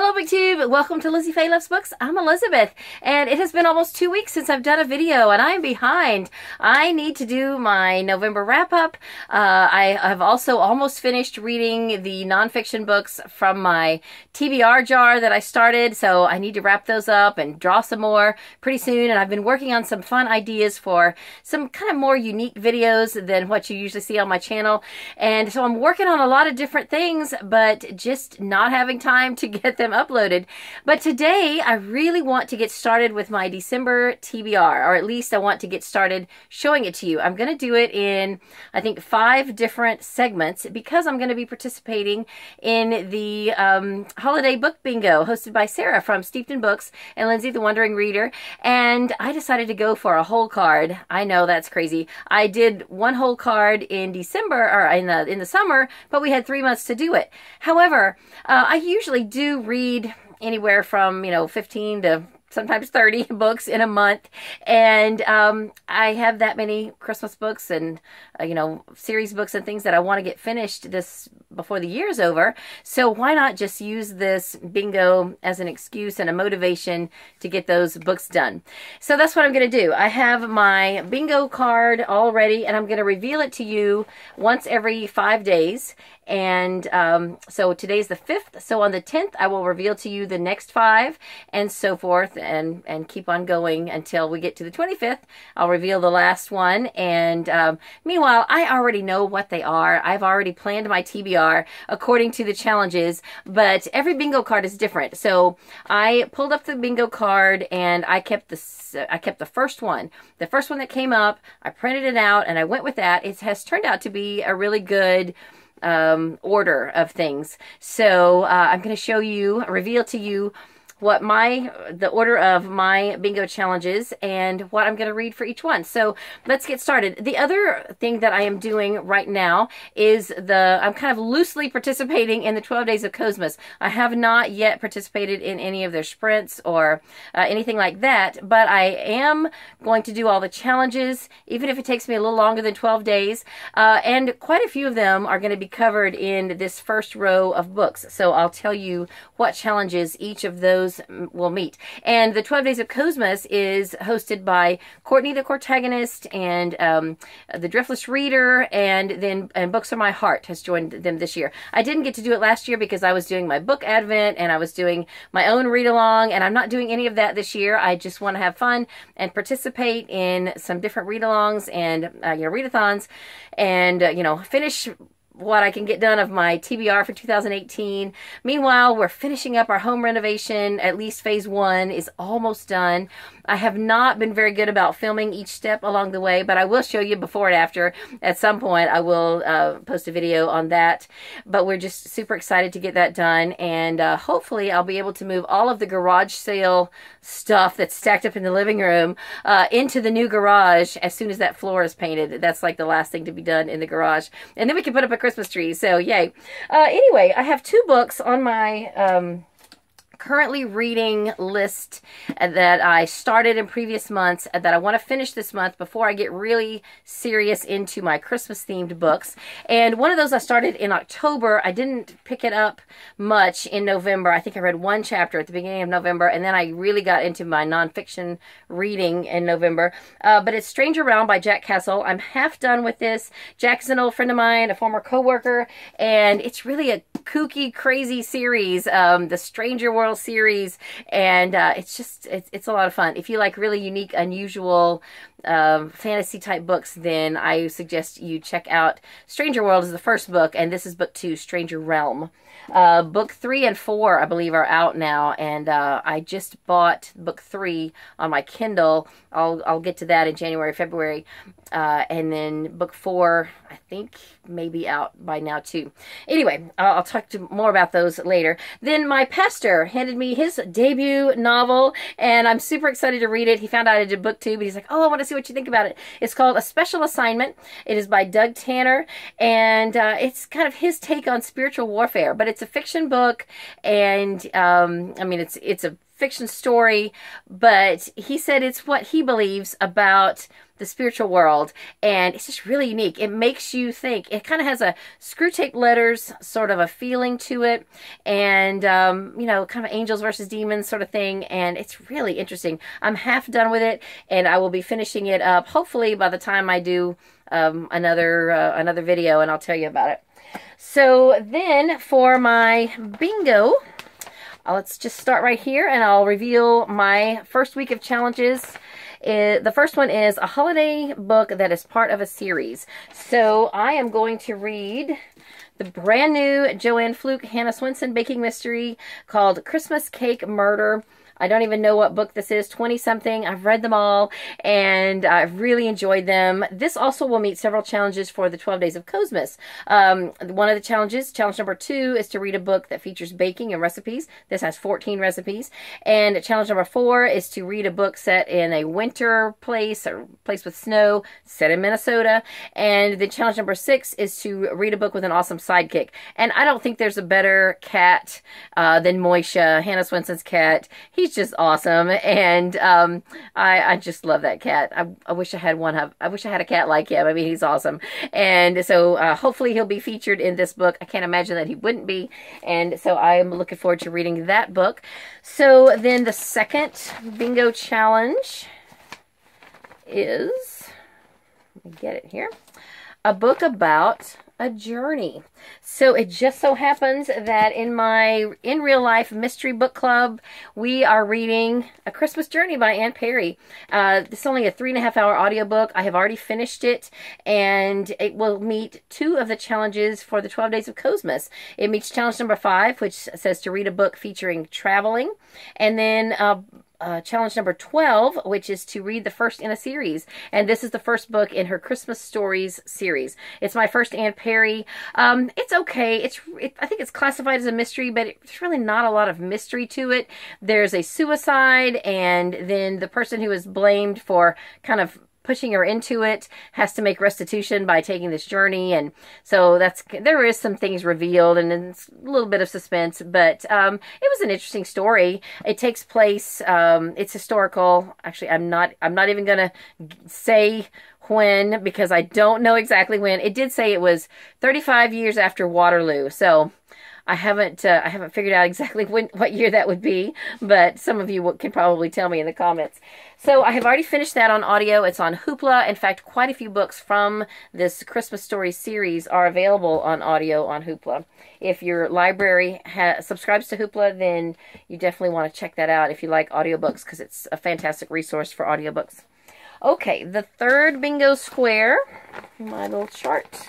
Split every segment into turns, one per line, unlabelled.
Hello BookTube, welcome to Lizzie Faye Loves Books. I'm Elizabeth, and it has been almost 2 weeks since I've done a video, and I'm behind. I need to do my November wrap-up. I have also almost finished reading the nonfiction books from my TBR jar that I started, so I need to wrap those up and draw some more pretty soon, and I've been working on some fun ideas for some kind of more unique videos than what you usually see on my channel, and so I'm working on a lot of different things, but just not having time to get them uploaded. But today I really want to get started with my December TBR, or at least I want to get started showing it to you. I'm going to do it in, I think, 5 different segments because I'm going to be participating in the holiday book bingo hosted by Sarah from Steeped in Books and Lindsay the Wandering Reader, and I decided to go for a whole card. I know that's crazy. I did one whole card in December, or in the summer, but we had 3 months to do it. However, I usually do read anywhere from 15 to sometimes 30 books in a month, and I have that many Christmas books and series books and things that I want to get finished this before the year's over. So why not just use this bingo as an excuse and a motivation to get those books done? So that's what I'm going to do. I have my bingo card all ready, and I'm going to reveal it to you once every 5 days. And so today's the 5th, so on the 10th I will reveal to you the next 5, and so forth, and keep on going until we get to the 25th. I'll reveal the last one, and meanwhile I already know what they are. I've already planned my TBR according to the challenges, but every bingo card is different. So I pulled up the bingo card, and I kept the first one. The first one that came up, I printed it out, and I went with that. It has turned out to be a really good order of things. So I'm going to show you, reveal to you what the order of my bingo challenges and what I'm going to read for each one. So let's get started. The other thing that I am doing right now is I'm kind of loosely participating in the 12 Days of Cozmas. I have not yet participated in any of their sprints or anything like that, but I am going to do all the challenges, even if it takes me a little longer than 12 days. And quite a few of them are going to be covered in this first row of books. So I'll tell you what challenges each of those will meet. And the 12 Days of Cozmas is hosted by Courtney the Cortagonist and the Driftless Reader, and Books Are My Heart has joined them this year. I didn't get to do it last year because I was doing my book advent and I was doing my own read along, and I'm not doing any of that this year. I just want to have fun and participate in some different read alongs and readathons, and finish what I can get done of my TBR for 2018. Meanwhile, we're finishing up our home renovation. At least phase 1 is almost done. I have not been very good about filming each step along the way, but I will show you before and after. At some point, I will post a video on that. But we're just super excited to get that done, and hopefully I'll be able to move all of the garage sale stuff that's stacked up in the living room into the new garage as soon as that floor is painted. That's like the last thing to be done in the garage. And then we can put up a Christmas tree, so yay. Anyway, I have 2 books on my currently reading list that I started in previous months that I want to finish this month before I get really serious into my Christmas themed books. And one of those I started in October. I didn't pick it up much in November. I think I read 1 chapter at the beginning of November, and then I really got into my nonfiction reading in November. But it's Stranger Realm by Jack Castle. I'm half done with this. Jack's an old friend of mine, a former co-worker, and it's really a kooky, crazy series, the Stranger World series, and it's a lot of fun. If you like really unique, unusual fantasy type books, then I suggest you check out Stranger World is the first book, and this is book 2, Stranger Realm. Book 3 and 4, I believe, are out now, and I just bought book 3 on my Kindle. I'll get to that in January, February, and then book 4, I think, may be out by now too. Anyway, I'll talk more about those later. Then my pastor handed me his debut novel, and I'm super excited to read it. He found out I did book 2, but he's like, "Oh, I want to see what you think about it." It's called A Special Assignment. It is by Doug Tanner, and it's kind of his take on spiritual warfare, but it's a fiction book, and I mean, it's a fiction story, but he said it's what he believes about the the spiritual world, and it's just really unique. It makes you think. It kind of has a screw tape letters sort of a feeling to it, and you know, kind of angels versus demons sort of thing, and it's really interesting. I'm half done with it, and I will be finishing it up hopefully by the time I do another video, and I'll tell you about it. So then for my bingo, let's just start right here, and I'll reveal my first week of challenges. The first one is a holiday book that is part of a series. So I am going to read the brand new Joanne Fluke, Hannah Swenson baking mystery called Christmas Cake Murder. I don't even know what book this is, 20-something. I've read them all, and I've really enjoyed them. This also will meet several challenges for the 12 Days of Cozmas. One of the challenges, challenge number 2, is to read a book that features baking and recipes. This has 14 recipes. And challenge number 4 is to read a book set in a winter place, or place with snow, set in Minnesota. And the challenge number 6 is to read a book with an awesome sidekick. And I don't think there's a better cat than Moisha, Hannah Swenson's cat. He's just awesome, and I just love that cat. I wish I had one. I wish I had a cat like him. I mean, he's awesome, and so hopefully he'll be featured in this book. I can't imagine that he wouldn't be, and so I'm looking forward to reading that book. So then the second bingo challenge is, let me get it here, a book about a journey. So it just so happens that in my in real life mystery book club, we are reading A Christmas Journey by Anne Perry. It's only a 3.5-hour audiobook. I have already finished it, and it will meet 2 of the challenges for the 12 Days of Cozmas. It meets challenge number 5, which says to read a book featuring traveling, and then challenge number 12, which is to read the first in a series. And this is the first book in her Christmas Stories series. It's my first Anne Perry. It's okay. I think it's classified as a mystery, but there's really not a lot of mystery to it. There's a suicide, and then the person who is blamed for kind of pushing her into it has to make restitution by taking this journey, and so there is some things revealed, and it's a little bit of suspense, but it was an interesting story. It takes place, it's historical. Actually, I'm not even gonna say when, because I don't know exactly when. It did say it was 35 years after Waterloo, so I haven't figured out exactly what year that would be, but some of you can probably tell me in the comments. So I have already finished that on audio. It's on Hoopla. In fact, quite a few books from this Christmas Stories series are available on audio on Hoopla. If your library subscribes to Hoopla, then you definitely want to check that out if you like audiobooks, because it's a fantastic resource for audiobooks. Okay, the third bingo square, my little chart,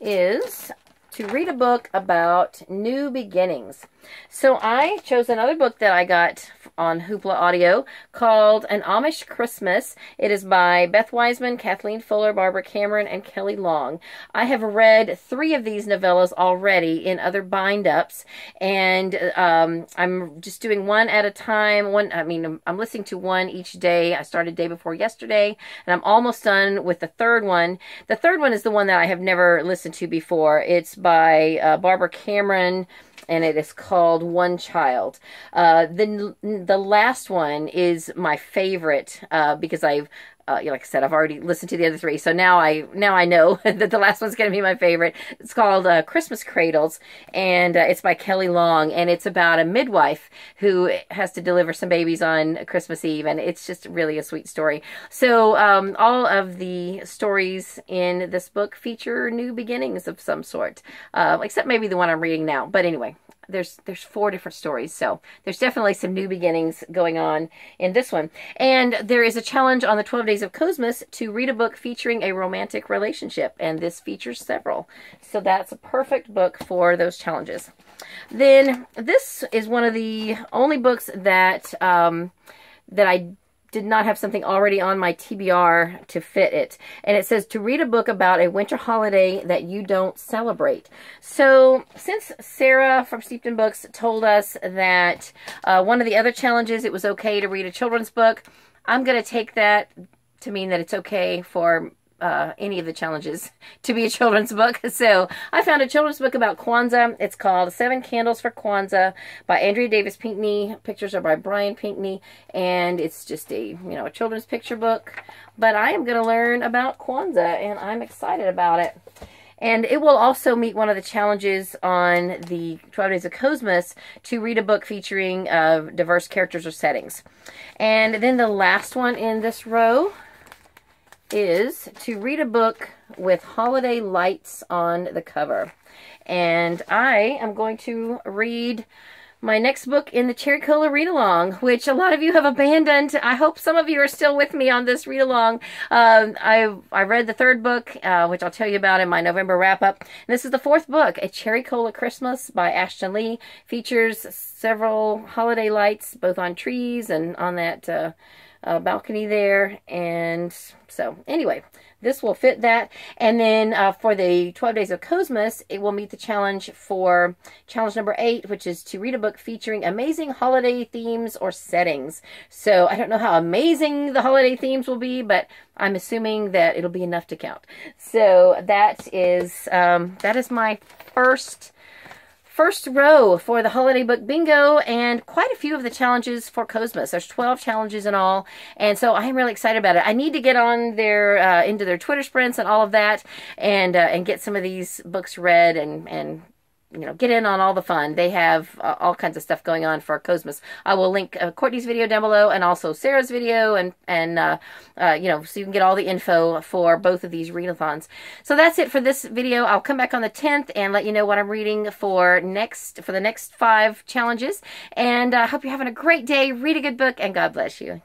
is to read a book about new beginnings. So I chose another book that I got on Hoopla Audio called An Amish Christmas. It is by Beth Wiseman, Kathleen Fuller, Barbara Cameron, and Kelly Long. I have read 3 of these novellas already in other bind-ups, and I'm just doing one at a time. I'm listening to one each day. I started day before yesterday, and I'm almost done with the third one. The third one is the one that I have never listened to before. It's by Barbara Cameron, and it is called One Child. The last one is my favorite because like I said, I've already listened to the other 3, so now I know that the last one's going to be my favorite. It's called Christmas Cradles, and it's by Kelly Long, and it's about a midwife who has to deliver some babies on Christmas Eve, and it's just really a sweet story. So all of the stories in this book feature new beginnings of some sort, except maybe the one I'm reading now. But anyway, there's 4 different stories, so there's definitely some new beginnings going on in this one. And there is a challenge on the 12 Days of Cozmas to read a book featuring a romantic relationship, and this features several. So that's a perfect book for those challenges. Then this is one of the only books that that I did not have something already on my TBR to fit it. And it says to read a book about a winter holiday that you don't celebrate. So since Sarah from Steeped in Books told us that one of the other challenges, it was okay to read a children's book, I'm going to take that to mean that it's okay for any of the challenges to be a children's book. So I found a children's book about Kwanzaa. It's called 7 Candles for Kwanzaa by Andrea Davis Pinkney. Pictures are by Brian Pinkney, and it's just a, a children's picture book. But I am going to learn about Kwanzaa, and I'm excited about it. And it will also meet one of the challenges on the 12 Days of Cozmas to read a book featuring diverse characters or settings. And then the last one in this row is to read a book with holiday lights on the cover. And I am going to read my next book in the Cherry Cola read-along, which a lot of you have abandoned. I hope some of you are still with me on this read-along. I read the 3rd book, which I'll tell you about in my November wrap-up. This is the 4th book, A Cherry Cola Christmas by Ashton Lee. Features several holiday lights, both on trees and on that balcony there. And so, anyway, this will fit that. And then for the 12 Days of Cozmas, it will meet the challenge for challenge number 8, which is to read a book featuring amazing holiday themes or settings. So I don't know how amazing the holiday themes will be, but I'm assuming that it'll be enough to count. So that is my first row for the holiday book bingo, and quite a few of the challenges for Cozmas. There's 12 challenges in all, and so I'm really excited about it. I need to get on their into their Twitter sprints and all of that, and get some of these books read and get in on all the fun. They have all kinds of stuff going on for Cozmas. I will link Courtney's video down below, and also Sarah's video, and so you can get all the info for both of these readathons. So that's it for this video. I'll come back on the 10th and let you know what I'm reading for the next 5 challenges. And I hope you're having a great day. Read a good book, and God bless you.